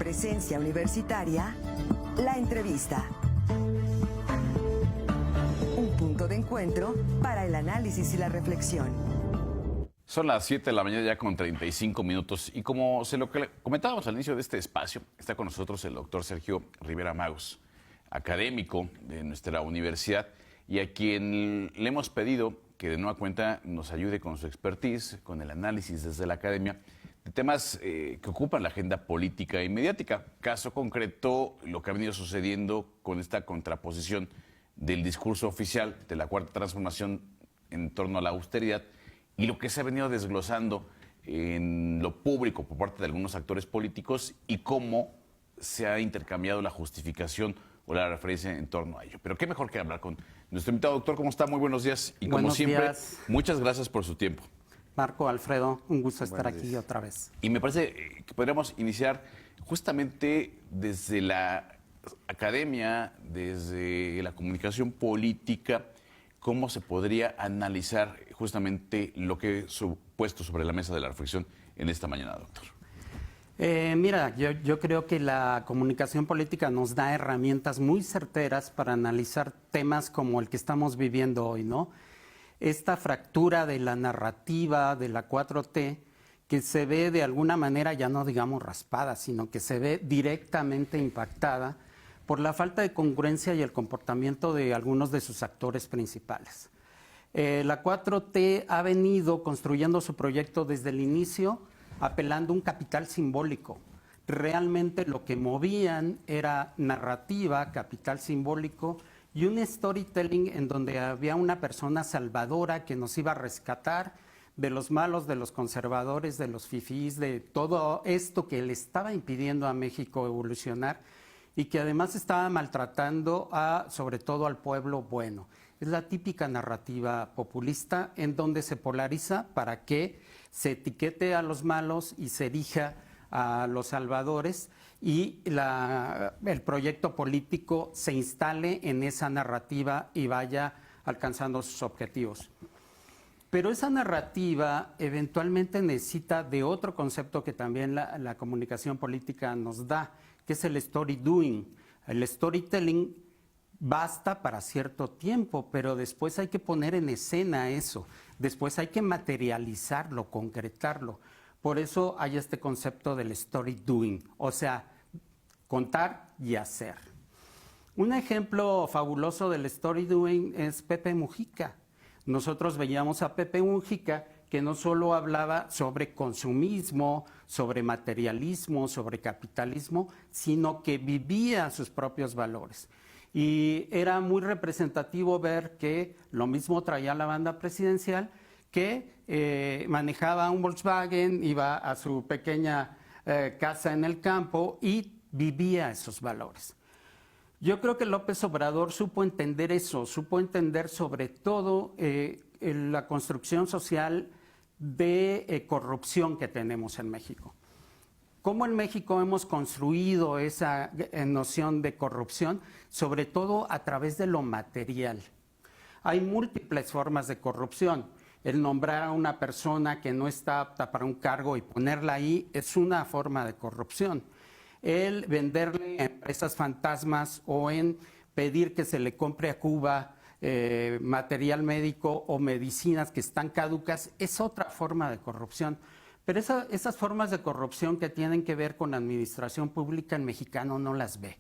presencia universitaria, la entrevista. Un punto de encuentro para el análisis y la reflexión. Son las 7 de la mañana ya con 35 minutos y como se lo comentábamos al inicio de este espacio, está con nosotros el doctor Sergio Rivera Magos, académico de nuestra universidad y a quien le hemos pedido que de nueva cuenta nos ayude con su expertise, con el análisis desde la academia de temas que ocupan la agenda política y mediática. Caso concreto, lo que ha venido sucediendo con esta contraposición del discurso oficial de la Cuarta Transformación en torno a la austeridad y lo que se ha venido desglosando en lo público por parte de algunos actores políticos y cómo se ha intercambiado la justificación o la referencia en torno a ello. Pero qué mejor que hablar con nuestro invitado. Doctor, ¿cómo está? Muy buenos días. Y como siempre, muchas gracias por su tiempo. Marco, Alfredo, un gusto estar aquí otra vez. Y me parece que podríamos iniciar justamente desde la academia, desde la comunicación política, cómo se podría analizar justamente lo que he puesto sobre la mesa de la reflexión en esta mañana, doctor. Mira, yo creo que la comunicación política nos da herramientas muy certeras para analizar temas como el que estamos viviendo hoy, ¿no? Esta fractura de la narrativa de la 4T que se ve de alguna manera, ya no digamos raspada, sino que se ve directamente impactada por la falta de congruencia y el comportamiento de algunos de sus actores principales. La 4T ha venido construyendo su proyecto desde el inicio, apelando a un capital simbólico. Realmente lo que movían era narrativa, capital simbólico, y un storytelling en donde había una persona salvadora que nos iba a rescatar de los malos, de los conservadores, de los fifís, de todo esto que le estaba impidiendo a México evolucionar y que además estaba maltratando sobre todo al pueblo bueno. Es la típica narrativa populista en donde se polariza para que se etiquete a los malos y se erija a los salvadores y el proyecto político se instale en esa narrativa y vaya alcanzando sus objetivos. Pero esa narrativa eventualmente necesita de otro concepto que también la comunicación política nos da, que es el story doing. El storytelling basta para cierto tiempo, pero después hay que poner en escena eso, después hay que materializarlo, concretarlo. Por eso hay este concepto del story doing, o sea, contar y hacer. Un ejemplo fabuloso del story doing es Pepe Mujica. Nosotros veíamos a Pepe Mujica que no solo hablaba sobre consumismo, sobre materialismo, sobre capitalismo, sino que vivía sus propios valores. Y era muy representativo ver que lo mismo traía la banda presidencial, que manejaba un Volkswagen, iba a su pequeña casa en el campo y vivía esos valores. Yo creo que López Obrador supo entender eso, supo entender sobre todo la construcción social de corrupción que tenemos en México. ¿Cómo en México hemos construido esa noción de corrupción? Sobre todo a través de lo material. Hay múltiples formas de corrupción. El nombrar a una persona que no está apta para un cargo y ponerla ahí es una forma de corrupción. El venderle a empresas fantasmas o en pedir que se le compre a Cuba material médico o medicinas que están caducas es otra forma de corrupción. Pero esas formas de corrupción que tienen que ver con la administración pública, el mexicano no las ve.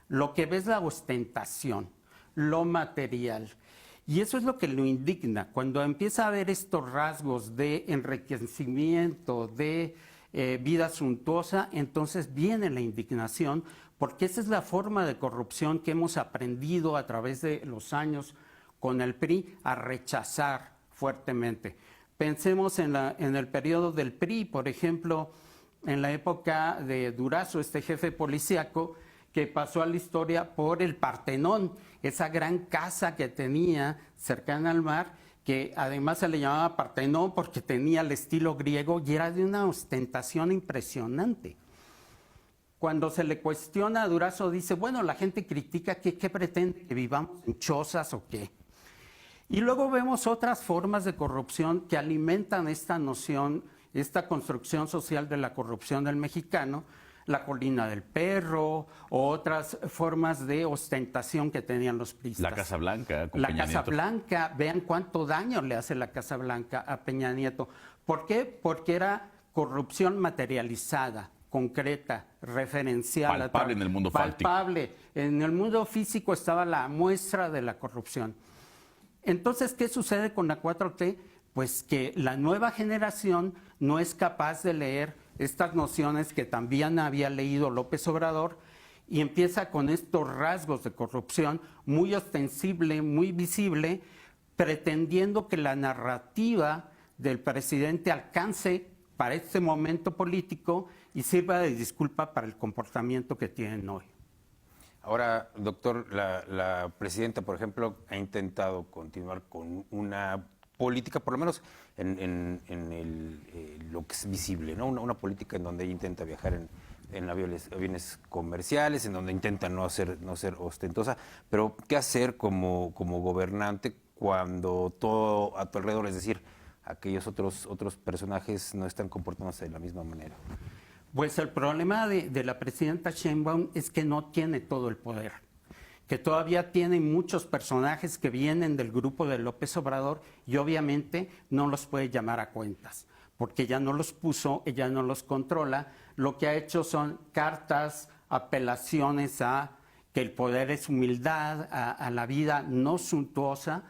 Lo que ve es la ostentación, lo material. Y eso es lo que lo indigna. Cuando empieza a ver estos rasgos de enriquecimiento, de vida suntuosa, entonces viene la indignación, porque esa es la forma de corrupción que hemos aprendido a través de los años con el PRI a rechazar fuertemente. Pensemos en el periodo del PRI, por ejemplo, en la época de Durazo, este jefe policíaco, que pasó a la historia por el Partenón, esa gran casa que tenía cercana al mar, que además se le llamaba Partenón porque tenía el estilo griego y era de una ostentación impresionante. Cuando se le cuestiona a Durazo, dice, bueno, la gente critica ¿qué pretende? ¿Que vivamos en chozas o qué? Y luego vemos otras formas de corrupción que alimentan esta noción, esta construcción social de la corrupción del mexicano, la colina del perro o otras formas de ostentación que tenían los priistas. La Casa Blanca con La Peña Casa Nieto. Blanca, vean cuánto daño le hace la Casa Blanca a Peña Nieto. ¿Por qué? Porque era corrupción materializada, concreta, referencial. Palpable en el mundo fáctico. Palpable. En el mundo físico estaba la muestra de la corrupción. Entonces, ¿qué sucede con la 4T? Pues que la nueva generación no es capaz de leer estas nociones que también había leído López Obrador y empieza con estos rasgos de corrupción muy ostensible, muy visible, pretendiendo que la narrativa del presidente alcance para este momento político y sirva de disculpa para el comportamiento que tienen hoy. Ahora, doctor, la presidenta, por ejemplo, ha intentado continuar con una política, por lo menos en lo que es visible, ¿no? Una política en donde ella intenta viajar en aviones comerciales, en donde intenta no ser ostentosa, pero ¿qué hacer como gobernante cuando todo a tu alrededor, es decir, aquellos otros personajes no están comportándose de la misma manera? Pues el problema de la presidenta Sheinbaum es que no tiene todo el poder, que todavía tiene muchos personajes que vienen del grupo de López Obrador y obviamente no los puede llamar a cuentas, porque ella no los puso, ella no los controla. Lo que ha hecho son cartas, apelaciones a que el poder es humildad, a la vida no suntuosa,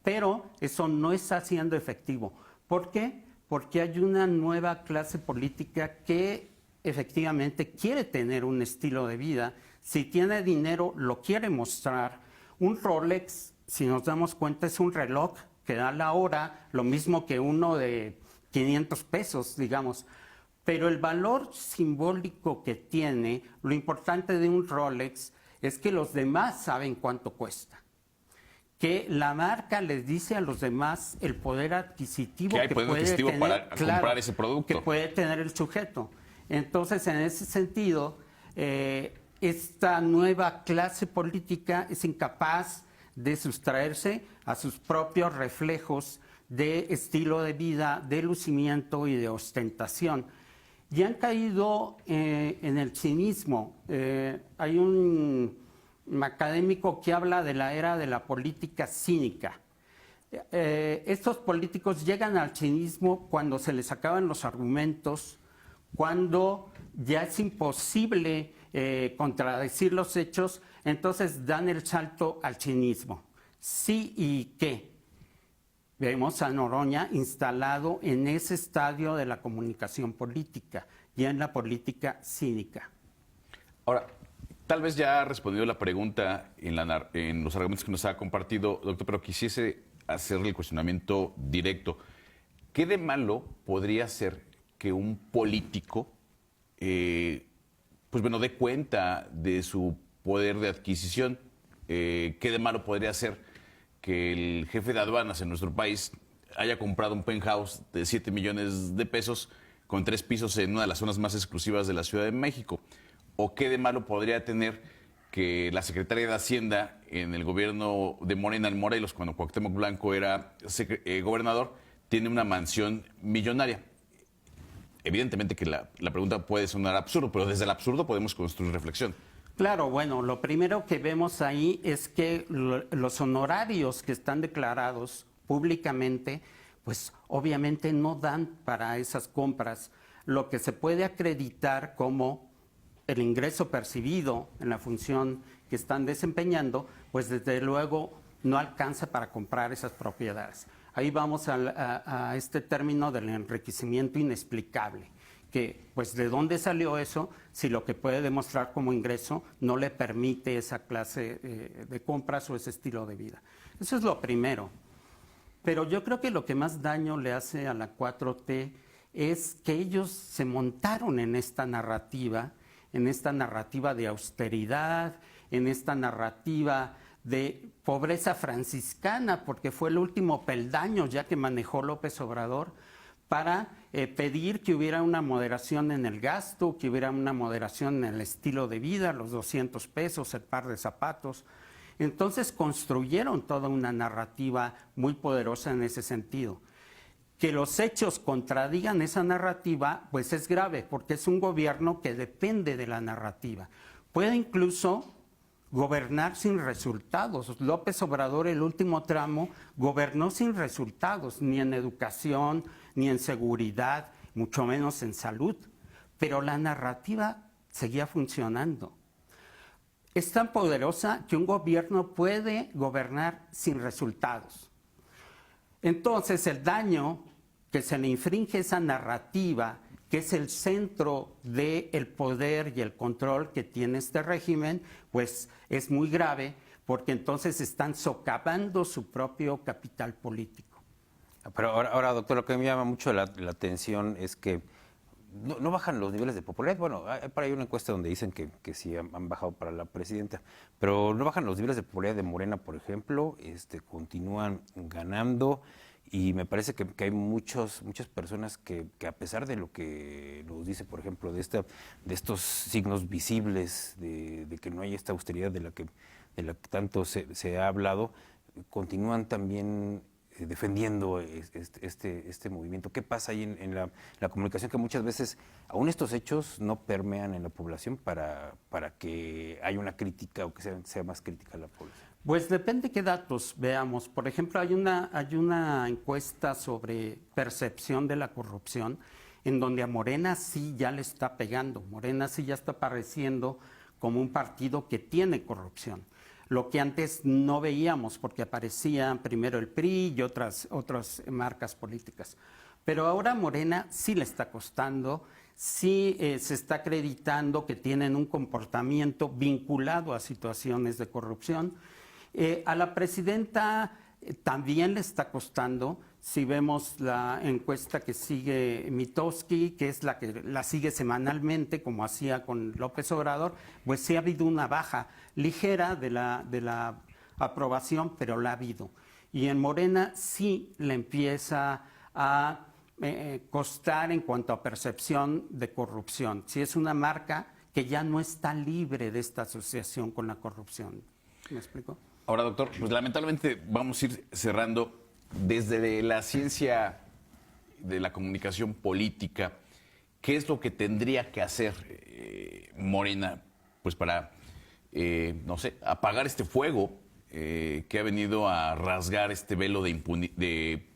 pero eso no está siendo efectivo. ¿Por qué? Porque hay una nueva clase política que efectivamente quiere tener un estilo de vida. Si tiene dinero, lo quiere mostrar. Un Rolex, si nos damos cuenta, es un reloj que da la hora, lo mismo que uno de 500 pesos, digamos. Pero el valor simbólico que tiene, lo importante de un Rolex, es que los demás saben cuánto cuesta. Que la marca les dice a los demás el poder adquisitivo que puede tener, para comprar ese producto, que puede tener el sujeto. Entonces, en ese sentido, esta nueva clase política es incapaz de sustraerse a sus propios reflejos de estilo de vida, de lucimiento y de ostentación. Y han caído en el cinismo. Hay un académico que habla de la era de la política cínica. Estos políticos llegan al cinismo cuando se les acaban los argumentos, cuando ya es imposible contradecir los hechos, entonces dan el salto al cinismo. Sí y qué. Vemos a Noroña instalado en ese estadio de la comunicación política y en la política cínica. Ahora, tal vez ya ha respondido la pregunta en los argumentos que nos ha compartido, doctor, pero quisiese hacerle el cuestionamiento directo. ¿Qué de malo podría ser que un político dé cuenta de su poder de adquisición? ¿Qué de malo podría ser que el jefe de aduanas en nuestro país haya comprado un penthouse de 7 millones de pesos con 3 pisos en una de las zonas más exclusivas de la Ciudad de México? ¿O qué de malo podría tener que la secretaria de Hacienda en el gobierno de Morena en Morelos, cuando Cuauhtémoc Blanco era gobernador, tiene una mansión millonaria? Evidentemente que la pregunta puede sonar absurdo, pero desde el absurdo podemos construir reflexión. Claro, bueno, lo primero que vemos ahí es que los honorarios que están declarados públicamente, pues obviamente no dan para esas compras. Lo que se puede acreditar como el ingreso percibido en la función que están desempeñando, pues desde luego no alcanza para comprar esas propiedades. Ahí vamos a este término del enriquecimiento inexplicable, que pues de dónde salió eso si lo que puede demostrar como ingreso no le permite esa clase de compras o ese estilo de vida. Eso es lo primero. Pero yo creo que lo que más daño le hace a la 4T es que ellos se montaron en esta narrativa de austeridad, en esta narrativa de pobreza franciscana, porque fue el último peldaño ya que manejó López Obrador para pedir que hubiera una moderación en el gasto, que hubiera una moderación en el estilo de vida, los 200 pesos, el par de zapatos. Entonces construyeron toda una narrativa muy poderosa en ese sentido. Que los hechos contradigan esa narrativa, pues es grave, porque es un gobierno que depende de la narrativa. Puede incluso gobernar sin resultados. López Obrador, el último tramo, gobernó sin resultados, ni en educación, ni en seguridad, mucho menos en salud. Pero la narrativa seguía funcionando. Es tan poderosa que un gobierno puede gobernar sin resultados. Entonces, el daño que se le infringe esa narrativa, que es el centro del poder y el control que tiene este régimen, pues es muy grave, porque entonces están socavando su propio capital político. Pero ahora, doctor, lo que me llama mucho la atención es que no bajan los niveles de popularidad. Bueno, hay por ahí una encuesta donde dicen que sí han bajado para la presidenta, pero no bajan los niveles de popularidad de Morena, por ejemplo, continúan ganando. Y me parece que hay muchas personas que a pesar de lo que nos dice, por ejemplo, de estos signos visibles de que no hay esta austeridad de la que tanto se ha hablado, continúan también defendiendo este movimiento. ¿Qué pasa ahí en la comunicación, que muchas veces aún estos hechos no permean en la población para que haya una crítica o que sea más crítica la población? Pues depende qué datos veamos. Por ejemplo, hay una encuesta sobre percepción de la corrupción en donde a Morena sí ya le está pegando. Morena sí ya está apareciendo como un partido que tiene corrupción. Lo que antes no veíamos porque aparecían primero el PRI y otras marcas políticas. Pero ahora Morena sí le está costando, sí se está acreditando que tienen un comportamiento vinculado a situaciones de corrupción. A la presidenta también le está costando. Si vemos la encuesta que sigue Mitofsky, que es la que la sigue semanalmente, como hacía con López Obrador, pues sí ha habido una baja ligera de la aprobación, pero la ha habido. Y en Morena sí le empieza a costar en cuanto a percepción de corrupción. Sí es una marca que ya no está libre de esta asociación con la corrupción. ¿Me explico? Ahora, doctor, pues lamentablemente vamos a ir cerrando. Desde la ciencia de la comunicación política, ¿qué es lo que tendría que hacer Morena pues para, no sé, apagar este fuego que ha venido a rasgar este velo de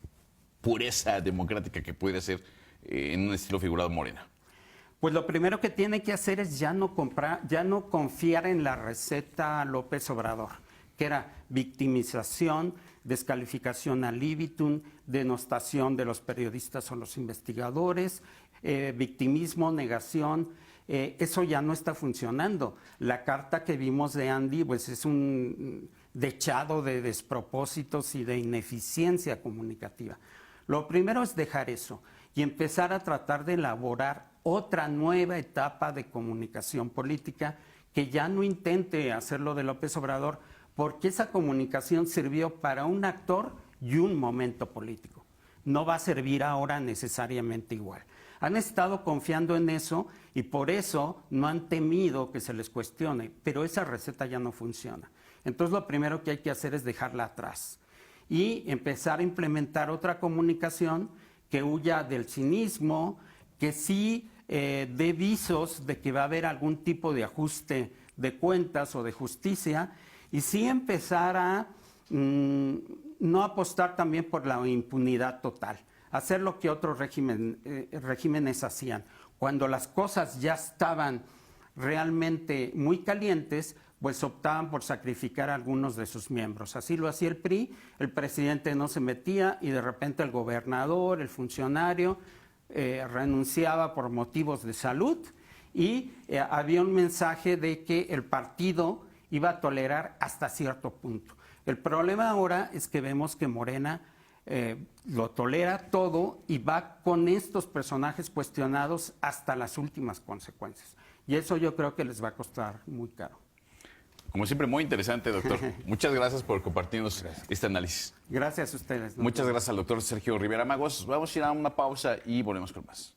pureza democrática que puede ser en un estilo figurado Morena? Pues lo primero que tiene que hacer es ya no confiar en la receta López Obrador, que era victimización, descalificación ad libitum, denostación de los periodistas o los investigadores, victimismo, negación. Eso ya no está funcionando. La carta que vimos de Andy pues es un dechado de despropósitos y de ineficiencia comunicativa. Lo primero es dejar eso y empezar a tratar de elaborar otra nueva etapa de comunicación política que ya no intente hacerlo de López Obrador, porque esa comunicación sirvió para un actor y un momento político. No va a servir ahora necesariamente igual. Han estado confiando en eso y por eso no han temido que se les cuestione, pero esa receta ya no funciona. Entonces lo primero que hay que hacer es dejarla atrás y empezar a implementar otra comunicación que huya del cinismo, que sí dé visos de que va a haber algún tipo de ajuste de cuentas o de justicia, y sí empezar a no apostar también por la impunidad total, hacer lo que otros regímenes hacían. Cuando las cosas ya estaban realmente muy calientes, pues optaban por sacrificar a algunos de sus miembros. Así lo hacía el PRI, el presidente no se metía y de repente el gobernador, el funcionario, renunciaba por motivos de salud y había un mensaje de que el partido iba a tolerar hasta cierto punto. El problema ahora es que vemos que Morena lo tolera todo y va con estos personajes cuestionados hasta las últimas consecuencias. Y eso yo creo que les va a costar muy caro. Como siempre, muy interesante, doctor. Muchas gracias por compartirnos este análisis. Gracias a ustedes. Muchas gracias al doctor Sergio Rivera Magos. Vamos a ir a una pausa y volvemos con más.